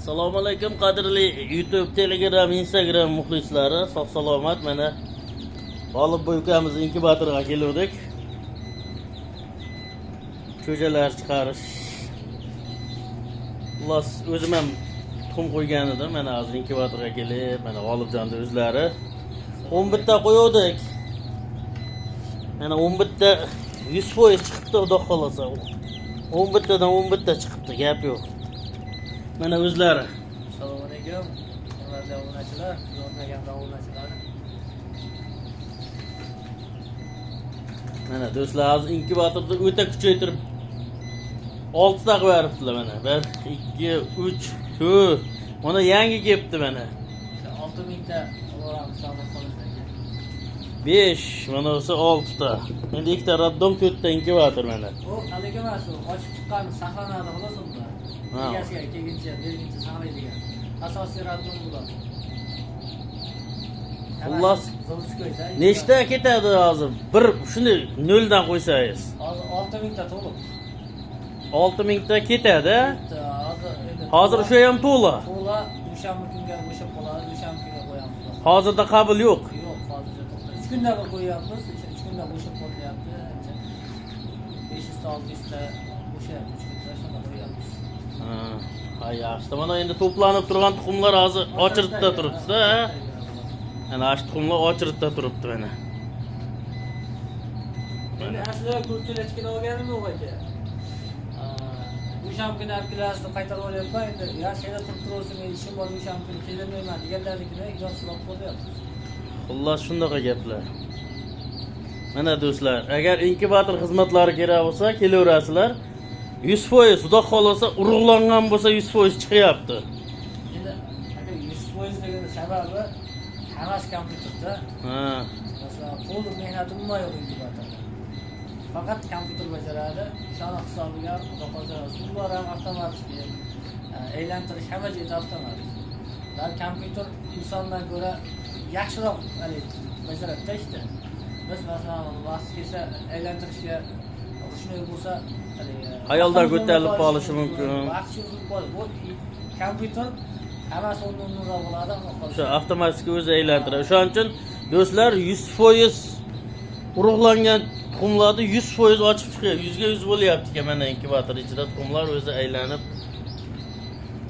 Assalomu alaykum qadrli YouTube, Telegram, Instagram muxlislari, sog' salomat. Mana G'olib ukamiz inkubatorga keldik. Cho'jalar chiqarish. Xullas o'zim ham tuxum qo'ygan edim. Mana hozir inkubatorga kelib, mana G'olibjonning o'zlari 11 ta qo'ydik. Mana 11 ta 100% chiqibdi, xudo xolasa. 11 tadan 11 ta chiqibdi, gap yo'q. Mana o'zlari. Assalomu alaykum. Hurmatli obunachilar, yo'llagan obunachilar. Mana do'stlar, hozir inkubatorda o'ta kuchaytirib 6 ta qo'yib beribdilar mana. 1 2 3 4. Mana yangi kelibdi mana. 6000 ta oboramiz hisoblasak. 5, mana o'sa 6 ta. Endi ikkita raddom, 4 ta inkubator mana. Bu haliga emas, u ochib chiqqani saqlanadi xolos unda. Egasiga kelguncha, berguncha saqlaydigan. Asosiy raddom bo'ladi. Xullas, nechta ketadi hozir? Bir shuni noldan qo'ysangiz. Hozir 6000 ta to'liq. 6000 ta ketadi. Hozir o'sha ham to'la. To'la, dushanba kunga bo'shab qoladi, dushanba kunga qo'yamiz. Hozirda qabul yo'q. Yo'q, hozircha to'xta. 3 kunda qo'yapmiz, 3 kunda bo'shab qolyapti. 500 ta 600 ta bo'shayapti, 3 kunda shunga qo'yapmiz. Ha, yaxshi. Mana endi to'planib turgan tuxumlar hozir ochiritda turibdi-da. Ana ash tuxumlar ochiritda turibdi mana. Endi aslida ko'pchilikni olganim yo'q aka. Dushanba kuni olib kelasizni qaytarib olyapman. Endi ya senda turib tursin, men ishim bor, dushanba kuni kelolmayman deganlarnikini ijod qilib qo'yapmiz. Xullas shunday gaplar. Mana do'stlar, agar inkubator xizmatlari kerak bo'lsa, kelaverasizlar. 100% xudo xolasa urug'langan bo'lsa 100% chiqyapti. Endi aka 100% degan sababi hammasi kompyuterda. Ha. Masalan, qo'l mehnati umuman yo'q inkubatorda. Faqat kompyuter bajaradi. Shuni hisobiga xudo xolasa suvlar ham avtomatik, aylantirish hamma joyda avtomatik. Dar kompyuter insondan ko'ra yaxshiroq bajaradi ishni. Biz masalan vaqt kelsa aylantirishga shunday bo'lsa, ayollar ko'tarilib qolishi mumkin. Vaqt cho'zilib qoladi. Bu kompyuter hammasi o'rnidan bo'ladi. O'sha avtomatik o'zi aylantiradi. O'shaning uchun do'stlar 100% urug'langan tuxumlarni 100% ochib chiqyapti. 100 ga 100 bo'lyapti mana inkubator ichida tuxumlar o'zi aylanib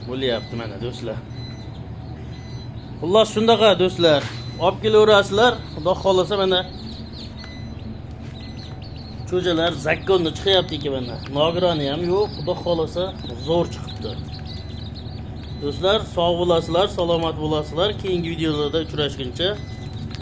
bo'lyapti mana do'stlar. Xullas shundaqa do'stlar, olib kelaverasizlar. Xudo xolasa mana cho'jalar zakkonni chiqyapti ekan mana. Nogironi ham yo'q, xudo xolasa zo'r chiqibdi. Do'stlar, sog' bo'lasizlar, salomat bo'lasizlar. Keyingi videolarda uchrashguncha